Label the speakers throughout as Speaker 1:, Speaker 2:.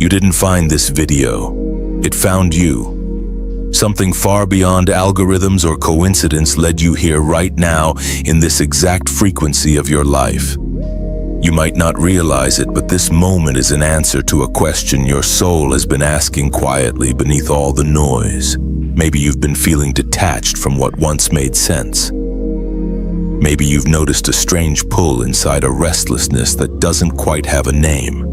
Speaker 1: You didn't find this video. It found you. Something far beyond algorithms or coincidence led you here right now in this exact frequency of your life. You might not realize it, but this moment is an answer to a question your soul has been asking quietly beneath all the noise. Maybe you've been feeling detached from what once made sense. Maybe you've noticed a strange pull inside, a restlessness that doesn't quite have a name.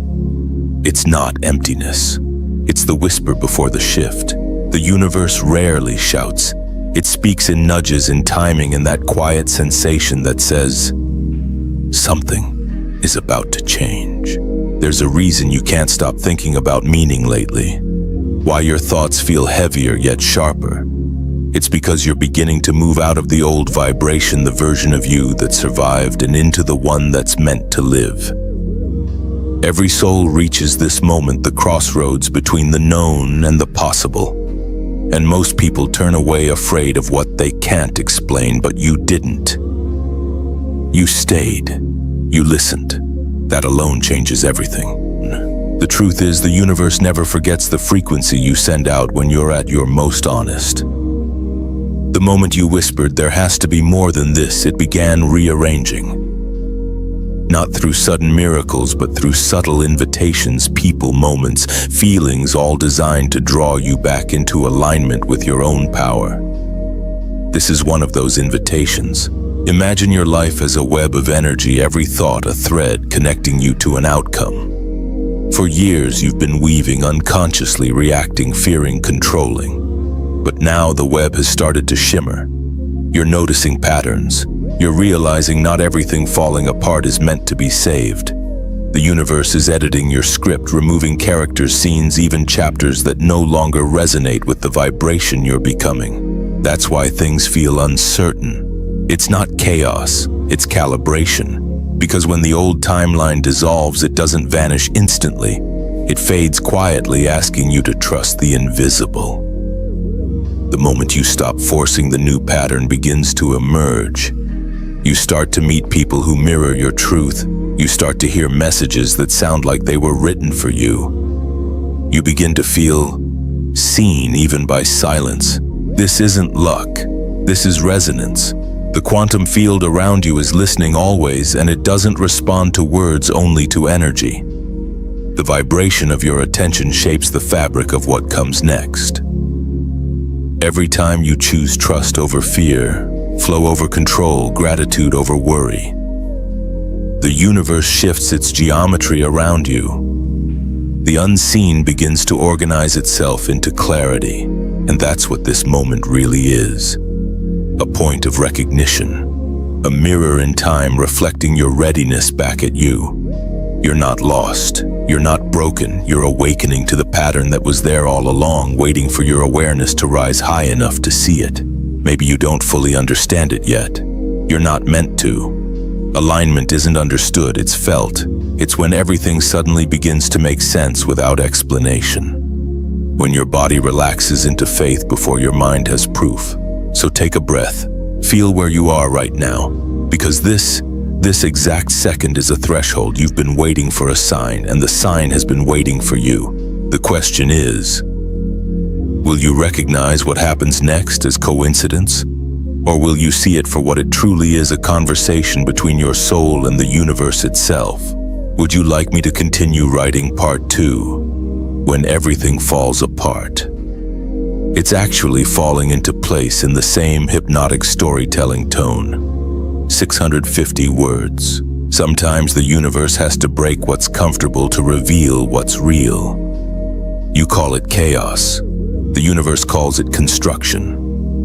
Speaker 1: It's not emptiness. It's the whisper before the shift. The universe rarely shouts. It speaks in nudges, in timing, in that quiet sensation that says, something is about to change. There's a reason you can't stop thinking about meaning lately. Why your thoughts feel heavier yet sharper. It's because you're beginning to move out of the old vibration, the version of you that survived, and into the one that's meant to live. Every soul reaches this moment, the crossroads between the known and the possible. And most people turn away afraid of what they can't explain, but you didn't. You stayed. You listened. That alone changes everything. The truth is, the universe never forgets the frequency you send out when you're at your most honest. The moment you whispered, "There has to be more than this," it began rearranging. Not through sudden miracles, but through subtle invitations, people, moments, feelings, all designed to draw you back into alignment with your own power. This is one of those invitations. Imagine your life as a web of energy, every thought a thread connecting you to an outcome. For years you've been weaving, unconsciously reacting, fearing, controlling. But now the web has started to shimmer. You're noticing patterns. You're realizing not everything falling apart is meant to be saved. The universe is editing your script, removing characters, scenes, even chapters that no longer resonate with the vibration you're becoming. That's why things feel uncertain. It's not chaos, it's calibration. Because when the old timeline dissolves, it doesn't vanish instantly. It fades quietly, asking you to trust the invisible. The moment you stop forcing, the new pattern begins to emerge. You start to meet people who mirror your truth. You start to hear messages that sound like they were written for you. You begin to feel seen even by silence. This isn't luck. This is resonance. The quantum field around you is listening always, and it doesn't respond to words, only to energy. The vibration of your attention shapes the fabric of what comes next. Every time you choose trust over fear, flow over control, gratitude over worry, the universe shifts its geometry around you. The unseen begins to organize itself into clarity, and that's what this moment really is. A point of recognition, a mirror in time reflecting your readiness back at you. You're not lost, you're not broken, you're awakening to the pattern that was there all along, waiting for your awareness to rise high enough to see it. Maybe you don't fully understand it yet. You're not meant to. Alignment isn't understood, it's felt. It's when everything suddenly begins to make sense without explanation. When your body relaxes into faith before your mind has proof. So take a breath, feel where you are right now, because this exact second is a threshold. You've been waiting for a sign, and the sign has been waiting for you. The question is, will you recognize what happens next as coincidence? Or will you see it for what it truly is, a conversation between your soul and the universe itself? Would you like me to continue writing part 2, when everything falls apart? It's actually falling into place in the same hypnotic storytelling tone. 650 words. Sometimes the universe has to break what's comfortable to reveal what's real. You call it chaos. The universe calls it construction.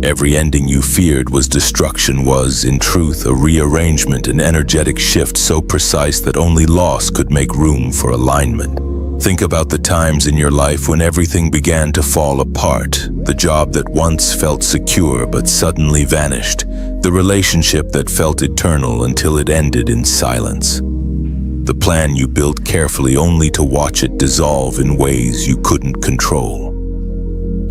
Speaker 1: Every ending you feared was destruction was, in truth, a rearrangement, an energetic shift so precise that only loss could make room for alignment. Think about the times in your life when everything began to fall apart. The job that once felt secure but suddenly vanished. The relationship that felt eternal until it ended in silence. The plan you built carefully only to watch it dissolve in ways you couldn't control.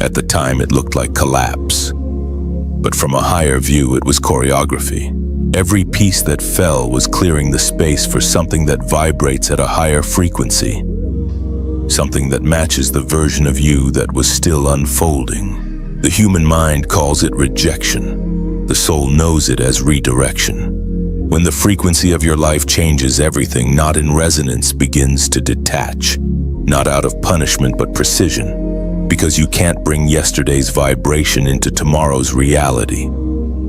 Speaker 1: At the time it looked like collapse. But from a higher view it was choreography. Every piece that fell was clearing the space for something that vibrates at a higher frequency. something that matches the version of you that was still unfolding. The human mind calls it rejection. The soul knows it as redirection. When the frequency of your life changes, everything not in resonance begins to detach, not out of punishment but precision, because you can't bring yesterday's vibration into tomorrow's reality.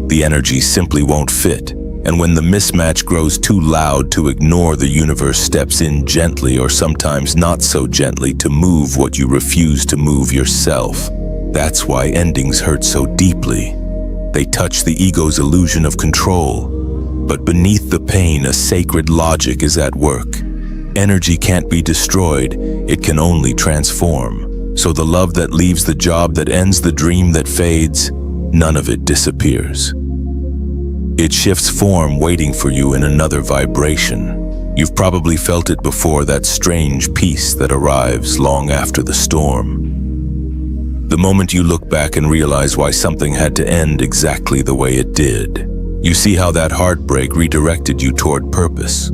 Speaker 1: The energy simply won't fit, and when the mismatch grows too loud to ignore, the universe steps in gently, or sometimes not so gently, to move what you refuse to move yourself. That's why endings hurt so deeply. They touch the ego's illusion of control. But beneath the pain, a sacred logic is at work. Energy can't be destroyed, it can only transform. So the love that leaves, the job that ends, the dream that fades, none of it disappears. It shifts form, waiting for you in another vibration. You've probably felt it before, that strange peace that arrives long after the storm. The moment you look back and realize why something had to end exactly the way it did. You see how that heartbreak redirected you toward purpose.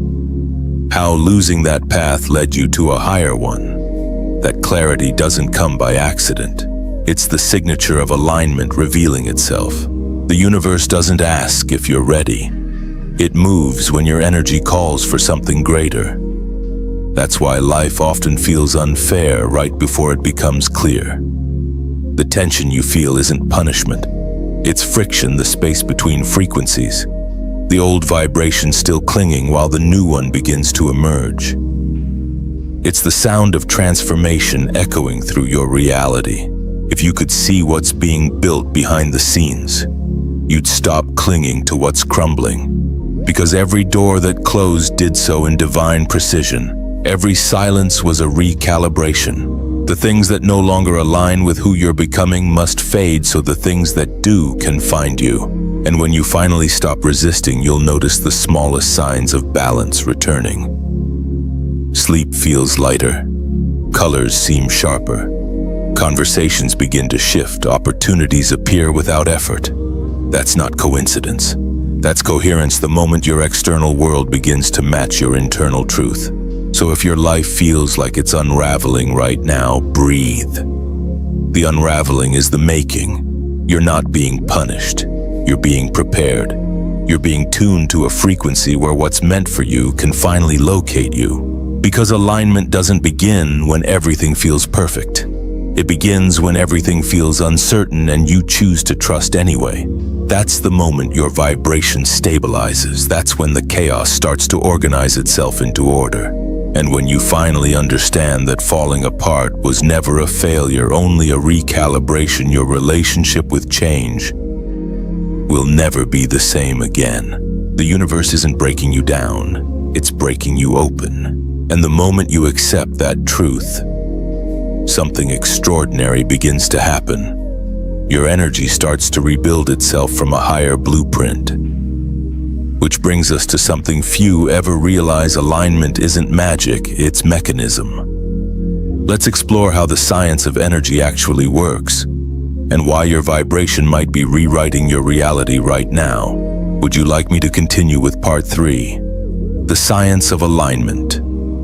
Speaker 1: How losing that path led you to a higher one. That clarity doesn't come by accident. It's the signature of alignment revealing itself. The universe doesn't ask if you're ready. It moves when your energy calls for something greater. That's why life often feels unfair right before it becomes clear. The tension you feel isn't punishment. It's friction, the space between frequencies. The old vibration still clinging while the new one begins to emerge. It's the sound of transformation echoing through your reality. If you could see what's being built behind the scenes, you'd stop clinging to what's crumbling. Because every door that closed did so in divine precision. Every silence was a recalibration. The things that no longer align with who you're becoming must fade so the things that do can find you. And when you finally stop resisting, you'll notice the smallest signs of balance returning. Sleep feels lighter. Colors seem sharper. Conversations begin to shift. Opportunities appear without effort. That's not coincidence. That's coherence, the moment your external world begins to match your internal truth. So if your life feels like it's unraveling right now, breathe. The unraveling is the making. You're not being punished. You're being prepared. You're being tuned to a frequency where what's meant for you can finally locate you. Because alignment doesn't begin when everything feels perfect. It begins when everything feels uncertain and you choose to trust anyway. That's the moment your vibration stabilizes. That's when the chaos starts to organize itself into order. And when you finally understand that falling apart was never a failure, only a recalibration, your relationship with change will never be the same again. The universe isn't breaking you down, it's breaking you open. And the moment you accept that truth, something extraordinary begins to happen. Your energy starts to rebuild itself from a higher blueprint. Which brings us to something few ever realize: alignment isn't magic, it's mechanism. Let's explore how the science of energy actually works, and why your vibration might be rewriting your reality right now. Would you like me to continue with part 3? The science of alignment.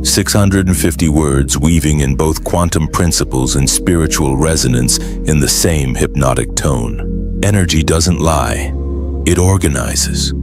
Speaker 1: 650 words weaving in both quantum principles and spiritual resonance in the same hypnotic tone. Energy doesn't lie, it organizes.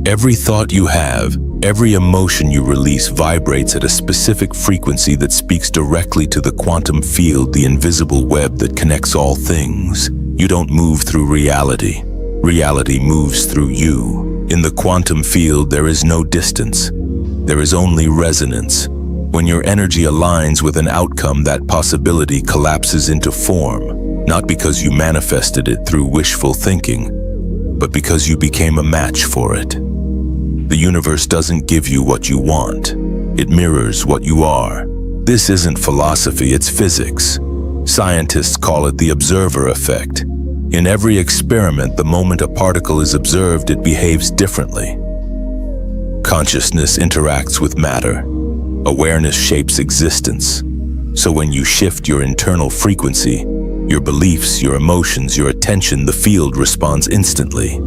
Speaker 1: Every thought you have, every emotion you release vibrates at a specific frequency that speaks directly to the quantum field, the invisible web that connects all things. You don't move through reality. Reality moves through you. In the quantum field, there is no distance. There is only resonance. When your energy aligns with an outcome, that possibility collapses into form, not because you manifested it through wishful thinking, but because you became a match for it. The universe doesn't give you what you want. It mirrors what you are. This isn't philosophy, it's physics. Scientists call it the observer effect. In every experiment, the moment a particle is observed, it behaves differently. Consciousness interacts with matter. Awareness shapes existence. So when you shift your internal frequency, your beliefs, your emotions, your attention, the field responds instantly.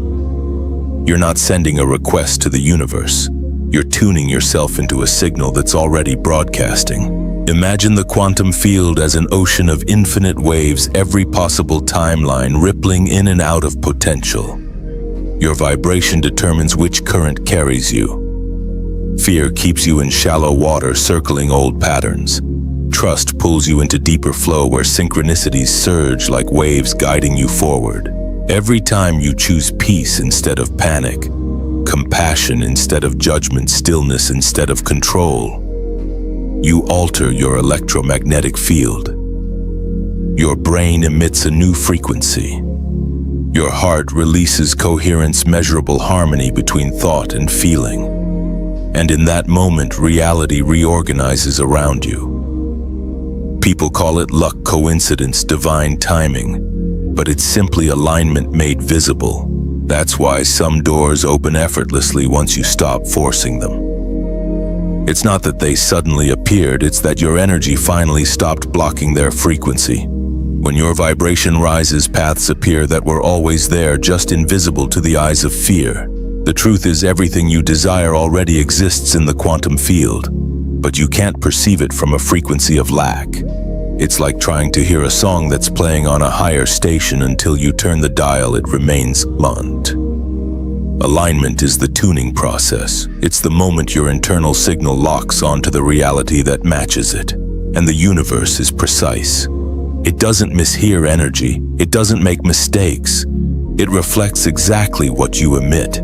Speaker 1: You're not sending a request to the universe. You're tuning yourself into a signal that's already broadcasting. Imagine the quantum field as an ocean of infinite waves, every possible timeline rippling in and out of potential. Your vibration determines which current carries you. Fear keeps you in shallow water, circling old patterns. Trust pulls you into deeper flow where synchronicities surge like waves guiding you forward. Every time you choose peace instead of panic, compassion instead of judgment, stillness instead of control, you alter your electromagnetic field. Your brain emits a new frequency. Your heart releases coherence, measurable harmony between thought and feeling. And in that moment, reality reorganizes around you. People call it luck, coincidence, divine timing, but it's simply alignment made visible. That's why some doors open effortlessly once you stop forcing them. It's not that they suddenly appeared, it's that your energy finally stopped blocking their frequency. When your vibration rises, paths appear that were always there, just invisible to the eyes of fear. The truth is, everything you desire already exists in the quantum field, but you can't perceive it from a frequency of lack. It's like trying to hear a song that's playing on a higher station. Until you turn the dial, it remains blunt. Alignment is the tuning process. It's the moment your internal signal locks onto the reality that matches it. And the universe is precise. It doesn't mishear energy. It doesn't make mistakes. It reflects exactly what you emit.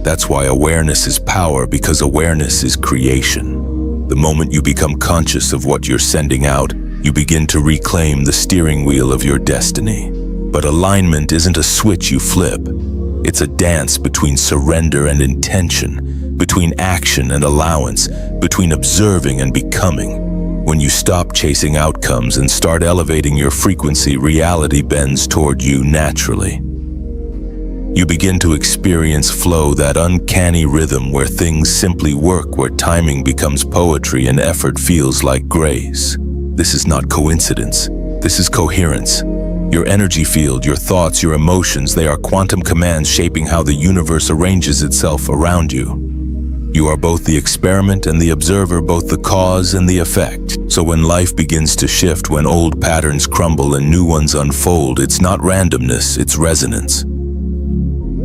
Speaker 1: That's why awareness is power, because awareness is creation. The moment you become conscious of what you're sending out, you begin to reclaim the steering wheel of your destiny. But alignment isn't a switch you flip. It's a dance between surrender and intention, between action and allowance, between observing and becoming. When you stop chasing outcomes and start elevating your frequency, reality bends toward you naturally. You begin to experience flow, that uncanny rhythm where things simply work, where timing becomes poetry and effort feels like grace. This is not coincidence. This is coherence. Your energy field, your thoughts, your emotions, they are quantum commands shaping how the universe arranges itself around you. You are both the experiment and the observer, both the cause and the effect. So when life begins to shift, when old patterns crumble and new ones unfold, it's not randomness, it's resonance.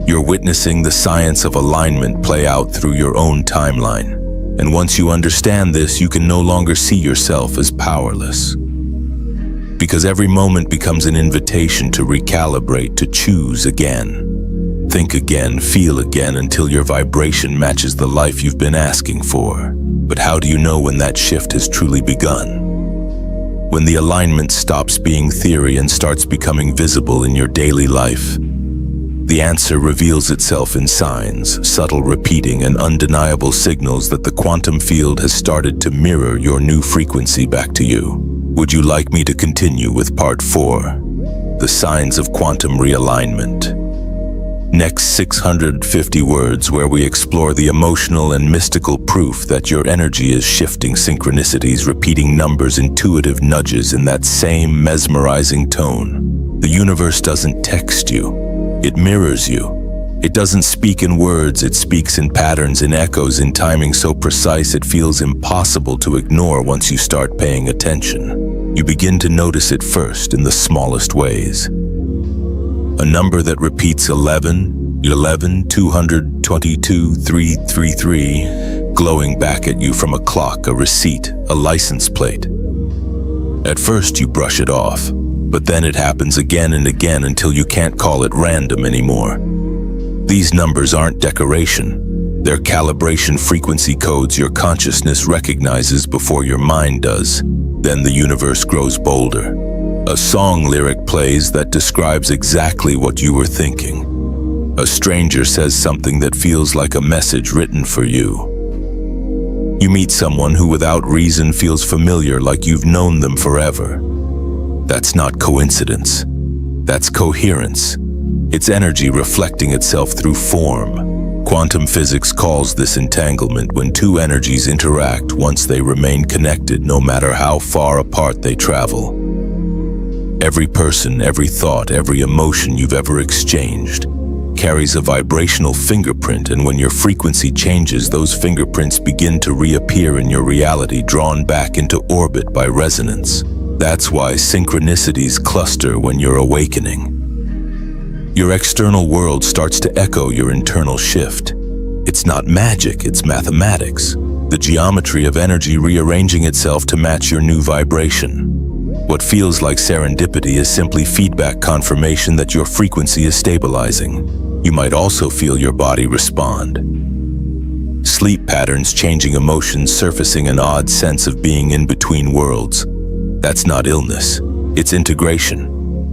Speaker 1: You're witnessing the science of alignment play out through your own timeline. And once you understand this, you can no longer see yourself as powerless. Because every moment becomes an invitation to recalibrate, to choose again. Think again, feel again, until your vibration matches the life you've been asking for. But how do you know when that shift has truly begun? When the alignment stops being theory and starts becoming visible in your daily life. The answer reveals itself in signs, subtle repeating, and undeniable signals that the quantum field has started to mirror your new frequency back to you. Would you like me to continue with part 4? The signs of quantum realignment. Next 650 words where we explore the emotional and mystical proof that your energy is shifting, synchronicities, repeating numbers, intuitive nudges in that same mesmerizing tone. The universe doesn't text you. It mirrors you. It doesn't speak in words, it speaks in patterns, in echoes, in timing so precise it feels impossible to ignore once you start paying attention. You begin to notice it first in the smallest ways. A number that repeats 11, 11, 222, 333, glowing back at you from a clock, a receipt, a license plate. At first you brush it off, but then it happens again and again until you can't call it random anymore. These numbers aren't decoration. They're calibration frequency codes your consciousness recognizes before your mind does. Then the universe grows bolder. A song lyric plays that describes exactly what you were thinking. A stranger says something that feels like a message written for you. You meet someone who without reason feels familiar, like you've known them forever. That's not coincidence. That's coherence. It's energy reflecting itself through form. Quantum physics calls this entanglement, when two energies interact once they remain connected, no matter how far apart they travel. Every person, every thought, every emotion you've ever exchanged, carries a vibrational fingerprint, and when your frequency changes, those fingerprints begin to reappear in your reality, drawn back into orbit by resonance. That's why synchronicities cluster when you're awakening. Your external world starts to echo your internal shift. It's not magic, it's mathematics. The geometry of energy rearranging itself to match your new vibration. What feels like serendipity is simply feedback confirmation that your frequency is stabilizing. You might also feel your body respond. Sleep patterns changing, emotions surfacing, an odd sense of being in between worlds. That's not illness, it's integration.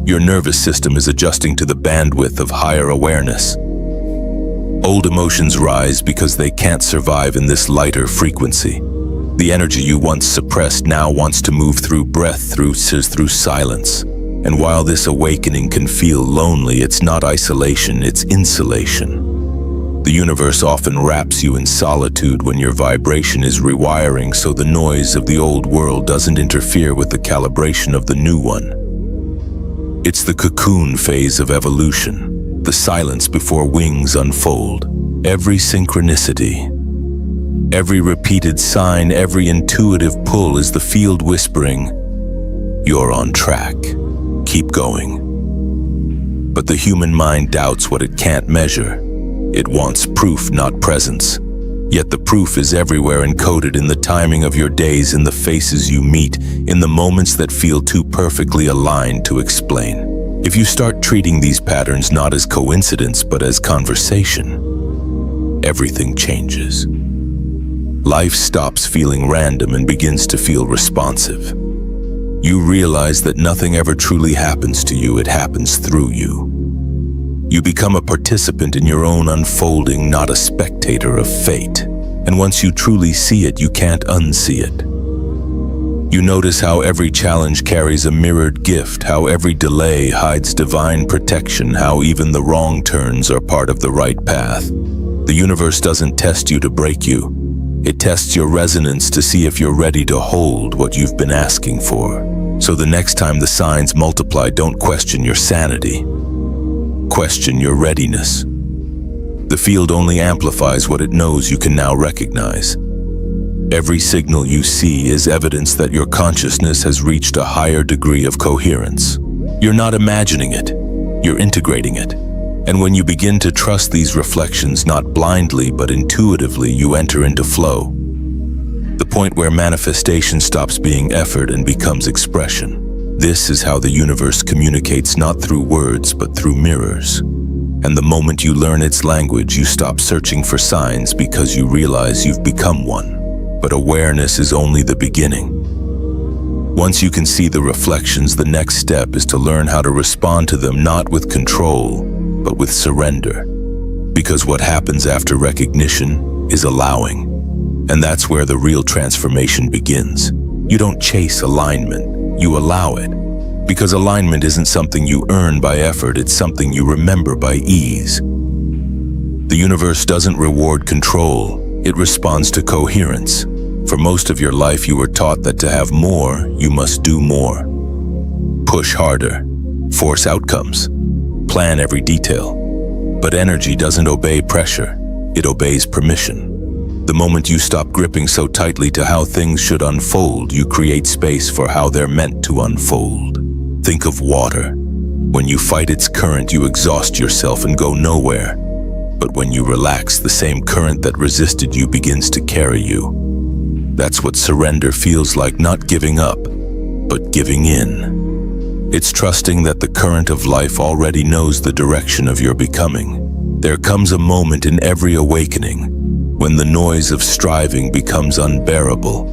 Speaker 1: Your nervous system is adjusting to the bandwidth of higher awareness. Old emotions rise because they can't survive in this lighter frequency. The energy you once suppressed now wants to move through breath, through silence. And while this awakening can feel lonely, it's not isolation, it's insulation. The universe often wraps you in solitude when your vibration is rewiring, so the noise of the old world doesn't interfere with the calibration of the new one. It's the cocoon phase of evolution, the silence before wings unfold. Every synchronicity, every repeated sign, every intuitive pull is the field whispering, "You're on track. Keep going." But the human mind doubts what it can't measure. It wants proof, not presence. Yet the proof is everywhere, encoded in the timing of your days, in the faces you meet, in the moments that feel too perfectly aligned to explain. If you start treating these patterns not as coincidence but as conversation, everything changes. Life stops feeling random and begins to feel responsive. You realize that nothing ever truly happens to you, it happens through you. You become a participant in your own unfolding, not a spectator of fate. And once you truly see it, you can't unsee it. You notice how every challenge carries a mirrored gift, how every delay hides divine protection, how even the wrong turns are part of the right path. The universe doesn't test you to break you. It tests your resonance to see if you're ready to hold what you've been asking for. So the next time the signs multiply, don't question your sanity. Question your readiness. The field only amplifies what it knows you can now recognize. Every signal you see is evidence that your consciousness has reached a higher degree of coherence. You're not imagining it, you're integrating it. And when you begin to trust these reflections, not blindly but intuitively, you enter into flow. The point where manifestation stops being effort and becomes expression. This is how the universe communicates, not through words but through mirrors. And the moment you learn its language, you stop searching for signs because you realize you've become one. But awareness is only the beginning. Once you can see the reflections, the next step is to learn how to respond to them, not with control, but with surrender. Because what happens after recognition is allowing. And that's where the real transformation begins. You don't chase alignment, you allow it. Because alignment isn't something you earn by effort, it's something you remember by ease. The universe doesn't reward control, it responds to coherence. For most of your life, you were taught that to have more, you must do more. Push harder, force outcomes, plan every detail. But energy doesn't obey pressure, it obeys permission. The moment you stop gripping so tightly to how things should unfold, you create space for how they're meant to unfold. Think of water. When you fight its current, you exhaust yourself and go nowhere. But when you relax, the same current that resisted you begins to carry you. That's what surrender feels like, not giving up, but giving in. It's trusting that the current of life already knows the direction of your becoming. There comes a moment in every awakening when the noise of striving becomes unbearable.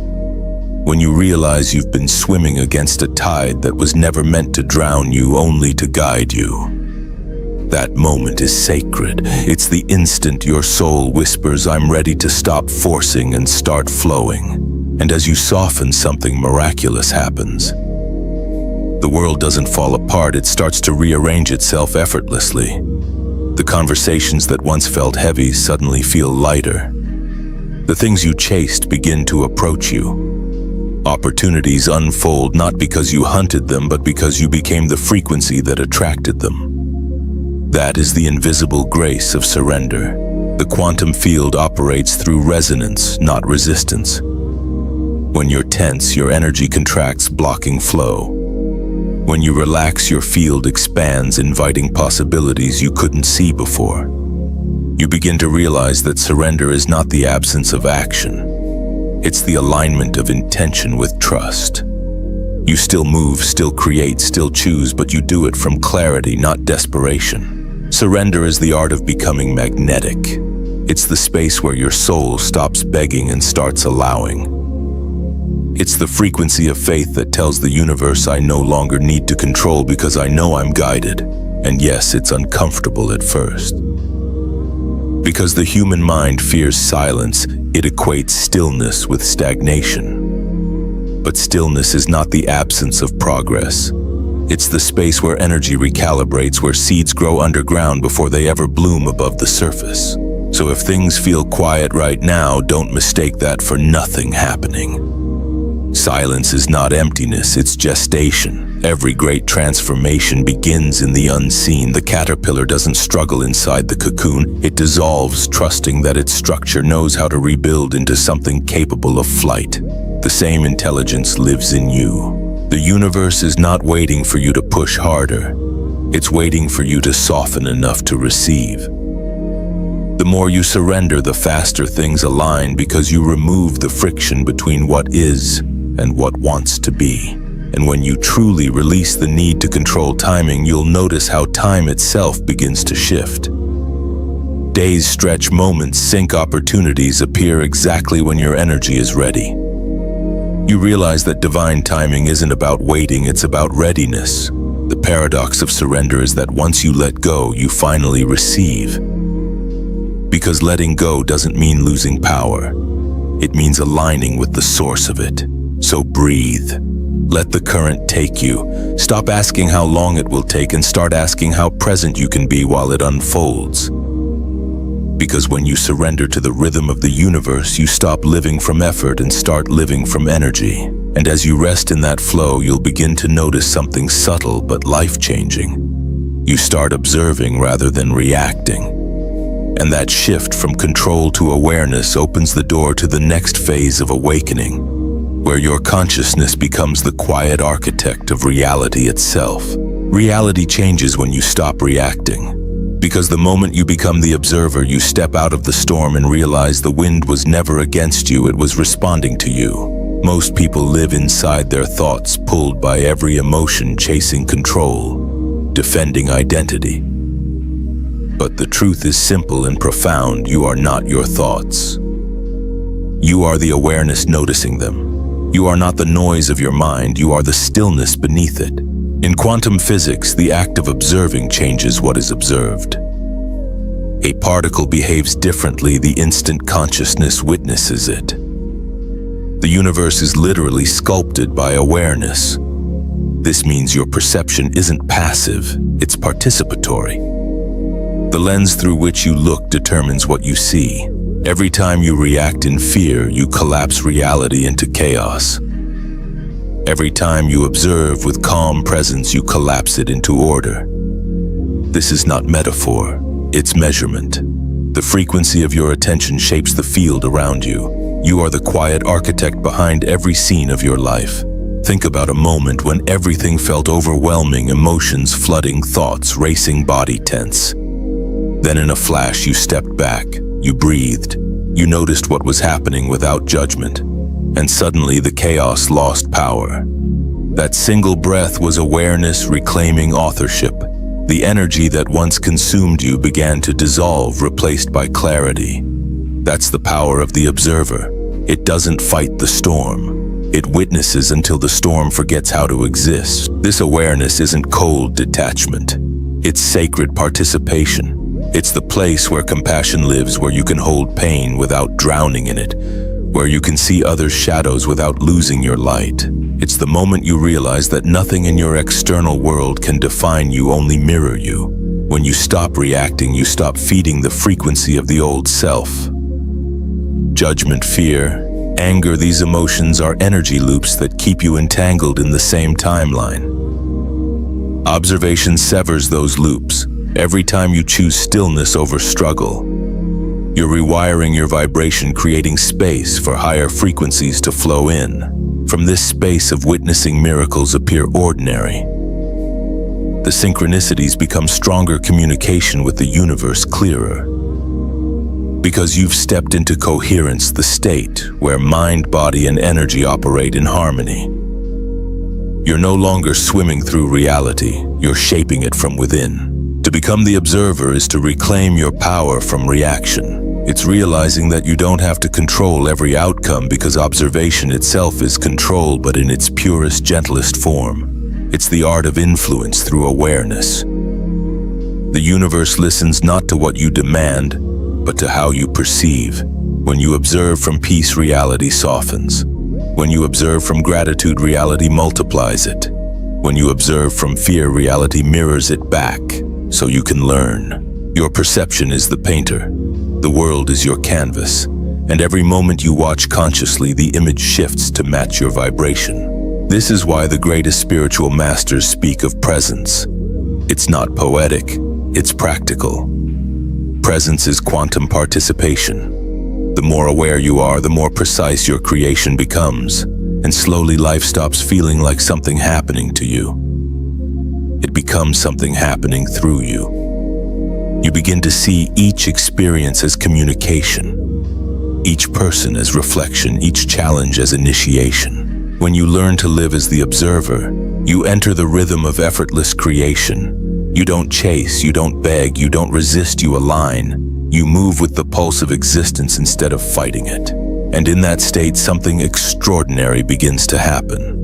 Speaker 1: When you realize you've been swimming against a tide that was never meant to drown you, only to guide you. That moment is sacred. It's the instant your soul whispers, "I'm ready to stop forcing and start flowing." And as you soften, something miraculous happens. The world doesn't fall apart, it starts to rearrange itself effortlessly. The conversations that once felt heavy suddenly feel lighter. The things you chased begin to approach you. Opportunities unfold not because you hunted them, but because you became the frequency that attracted them. That is the invisible grace of surrender. The quantum field operates through resonance, not resistance. When you're tense, your energy contracts, blocking flow. When you relax, your field expands, inviting possibilities you couldn't see before. You begin to realize that surrender is not the absence of action. It's the alignment of intention with trust. You still move, still create, still choose, but you do it from clarity, not desperation. Surrender is the art of becoming magnetic. It's the space where your soul stops begging and starts allowing. It's the frequency of faith that tells the universe, I no longer need to control because I know I'm guided. And yes, it's uncomfortable at first. Because the human mind fears silence, it equates stillness with stagnation. But stillness is not the absence of progress. It's the space where energy recalibrates, where seeds grow underground before they ever bloom above the surface. So if things feel quiet right now, don't mistake that for nothing happening. Silence is not emptiness, it's gestation. Every great transformation begins in the unseen. The caterpillar doesn't struggle inside the cocoon. It dissolves, trusting that its structure knows how to rebuild into something capable of flight. The same intelligence lives in you. The universe is not waiting for you to push harder. It's waiting for you to soften enough to receive. The more you surrender, the faster things align, because you remove the friction between what is and what wants to be. And when you truly release the need to control timing, you'll notice how time itself begins to shift. Days stretch, moments sink, opportunities appear exactly when your energy is ready. You realize that divine timing isn't about waiting, it's about readiness. The paradox of surrender is that once you let go, you finally receive. Because letting go doesn't mean losing power. It means aligning with the source of it. So breathe. Let the current take you. Stop asking how long it will take and start asking how present you can be while it unfolds. Because when you surrender to the rhythm of the universe, you stop living from effort and start living from energy. And as you rest in that flow, you'll begin to notice something subtle but life-changing. You start observing rather than reacting. And that shift from control to awareness opens the door to the next phase of awakening, where your consciousness becomes the quiet architect of reality itself. Reality changes when you stop reacting. Because the moment you become the observer, you step out of the storm and realize the wind was never against you, it was responding to you. Most people live inside their thoughts, pulled by every emotion, chasing control, defending identity. But the truth is simple and profound: you are not your thoughts. You are the awareness noticing them. You are not the noise of your mind, you are the stillness beneath it. In quantum physics, the act of observing changes what is observed. A particle behaves differently the instant consciousness witnesses it. The universe is literally sculpted by awareness. This means your perception isn't passive, it's participatory. The lens through which you look determines what you see. Every time you react in fear, you collapse reality into chaos. Every time you observe with calm presence, you collapse it into order. This is not metaphor, it's measurement. The frequency of your attention shapes the field around you. You are the quiet architect behind every scene of your life. Think about a moment when everything felt overwhelming, emotions flooding, thoughts racing, body tense. Then in a flash, you stepped back, you breathed, you noticed what was happening without judgment. And suddenly the chaos lost power. That single breath was awareness reclaiming authorship. The energy that once consumed you began to dissolve, replaced by clarity. That's the power of the observer. It doesn't fight the storm. It witnesses until the storm forgets how to exist. This awareness isn't cold detachment. It's sacred participation. It's the place where compassion lives, where you can hold pain without drowning in it, where you can see others' shadows without losing your light. It's the moment you realize that nothing in your external world can define you, only mirror you. When you stop reacting, you stop feeding the frequency of the old self. Judgment, fear, anger, these emotions are energy loops that keep you entangled in the same timeline. Observation severs those loops. Every time you choose stillness over struggle, you're rewiring your vibration, creating space for higher frequencies to flow in. From this space of witnessing miracles appear ordinary. The synchronicities become stronger, communication with the universe clearer. Because you've stepped into coherence, the state where mind, body, and energy operate in harmony. You're no longer swimming through reality, you're shaping it from within. To become the observer is to reclaim your power from reaction. It's realizing that you don't have to control every outcome because observation itself is control, but in its purest, gentlest form. It's the art of influence through awareness. The universe listens not to what you demand, but to how you perceive. When you observe from peace, reality softens. When you observe from gratitude, reality multiplies it. When you observe from fear, reality mirrors it back, so you can learn. Your perception is the painter. The world is your canvas, and every moment you watch consciously, the image shifts to match your vibration. This is why the greatest spiritual masters speak of presence. It's not poetic, it's practical. Presence is quantum participation. The more aware you are, the more precise your creation becomes, and slowly life stops feeling like something happening to you. It becomes something happening through you. You begin to see each experience as communication, each person as reflection, each challenge as initiation. When you learn to live as the observer, you enter the rhythm of effortless creation. You don't chase, you don't beg, you don't resist, you align. You move with the pulse of existence instead of fighting it. And in that state, something extraordinary begins to happen.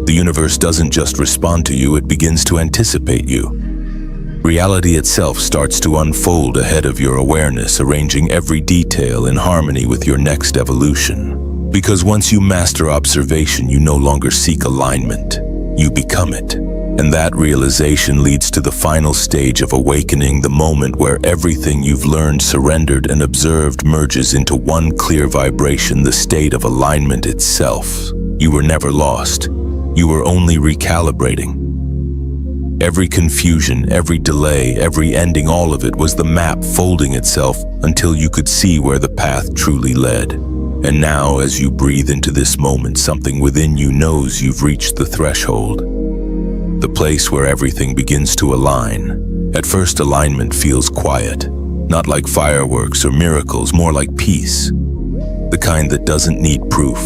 Speaker 1: The universe doesn't just respond to you, it begins to anticipate you. Reality itself starts to unfold ahead of your awareness, arranging every detail in harmony with your next evolution. Because once you master observation, you no longer seek alignment, you become it. And that realization leads to the final stage of awakening, the moment where everything you've learned, surrendered, and observed merges into one clear vibration, the state of alignment itself. You were never lost, you were only recalibrating. Every confusion, every delay, every ending, all of it was the map folding itself until you could see where the path truly led. And now, as you breathe into this moment, something within you knows you've reached the threshold. The place where everything begins to align. At first, alignment feels quiet, not like fireworks or miracles, more like peace. The kind that doesn't need proof,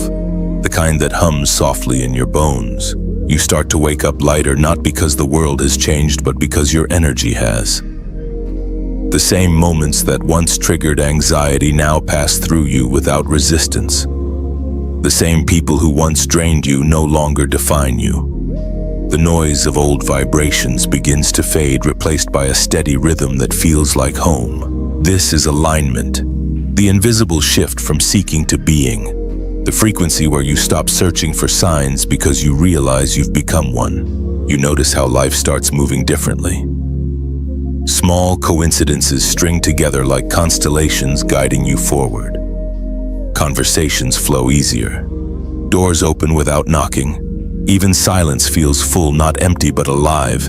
Speaker 1: the kind that hums softly in your bones. You start to wake up lighter, not because the world has changed, but because your energy has. The same moments that once triggered anxiety now pass through you without resistance. The same people who once drained you no longer define you. The noise of old vibrations begins to fade, replaced by a steady rhythm that feels like home. This is alignment, the invisible shift from seeking to being. The frequency where you stop searching for signs because you realize you've become one. You notice how life starts moving differently. Small coincidences string together like constellations guiding you forward. Conversations flow easier. Doors open without knocking. Even silence feels full, not empty but alive.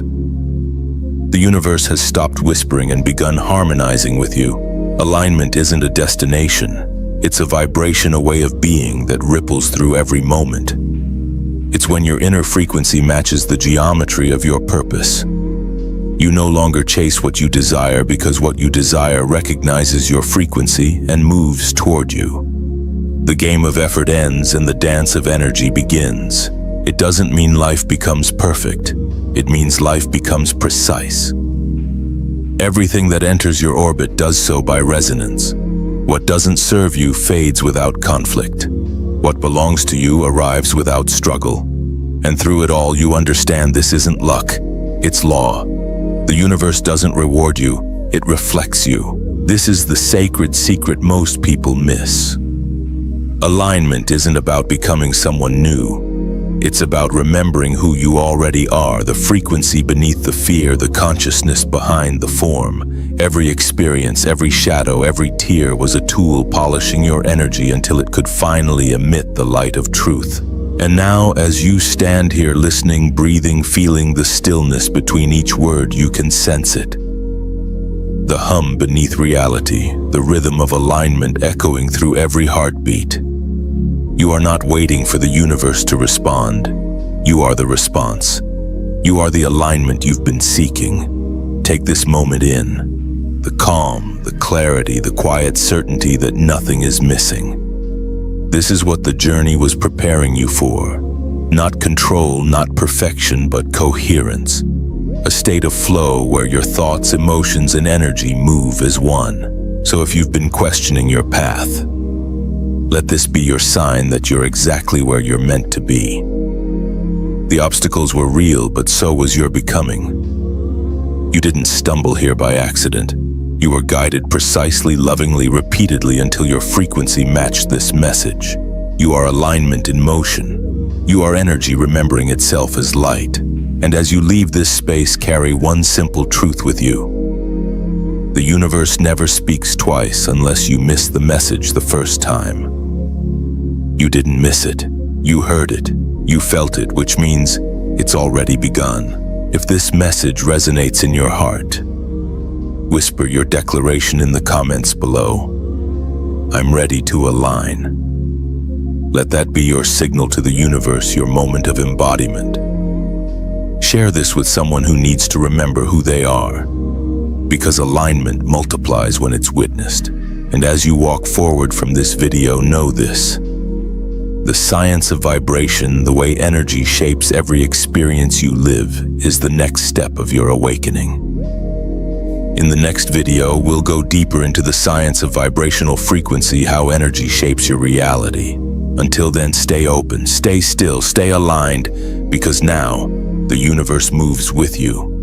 Speaker 1: The universe has stopped whispering and begun harmonizing with you. Alignment isn't a destination. It's a vibration, a way of being that ripples through every moment. It's when your inner frequency matches the geometry of your purpose. You no longer chase what you desire because what you desire recognizes your frequency and moves toward you. The game of effort ends and the dance of energy begins. It doesn't mean life becomes perfect. It means life becomes precise. Everything that enters your orbit does so by resonance. What doesn't serve you fades without conflict. What belongs to you arrives without struggle. And through it all, you understand this isn't luck, it's law. The universe doesn't reward you, it reflects you. This is the sacred secret most people miss. Alignment isn't about becoming someone new. It's about remembering who you already are, the frequency beneath the fear, the consciousness behind the form. Every experience, every shadow, every tear was a tool polishing your energy until it could finally emit the light of truth. And now, as you stand here listening, breathing, feeling the stillness between each word, you can sense it. The hum beneath reality, the rhythm of alignment echoing through every heartbeat. You are not waiting for the universe to respond. You are the response. You are the alignment you've been seeking. Take this moment in. The calm, the clarity, the quiet certainty that nothing is missing. This is what the journey was preparing you for. Not control, not perfection, but coherence. A state of flow where your thoughts, emotions, and energy move as one. So if you've been questioning your path, let this be your sign that you're exactly where you're meant to be. The obstacles were real, but so was your becoming. You didn't stumble here by accident. You were guided precisely, lovingly, repeatedly until your frequency matched this message. You are alignment in motion. You are energy remembering itself as light. And as you leave this space, carry one simple truth with you. The universe never speaks twice unless you miss the message the first time. You didn't miss it. You heard it. You felt it, which means it's already begun. If this message resonates in your heart, whisper your declaration in the comments below. I'm ready to align. Let that be your signal to the universe, your moment of embodiment. Share this with someone who needs to remember who they are, because alignment multiplies when it's witnessed. And as you walk forward from this video, know this. The science of vibration, the way energy shapes every experience you live, is the next step of your awakening. In the next video, we'll go deeper into the science of vibrational frequency, how energy shapes your reality. Until then, stay open, stay still, stay aligned, because now, the universe moves with you.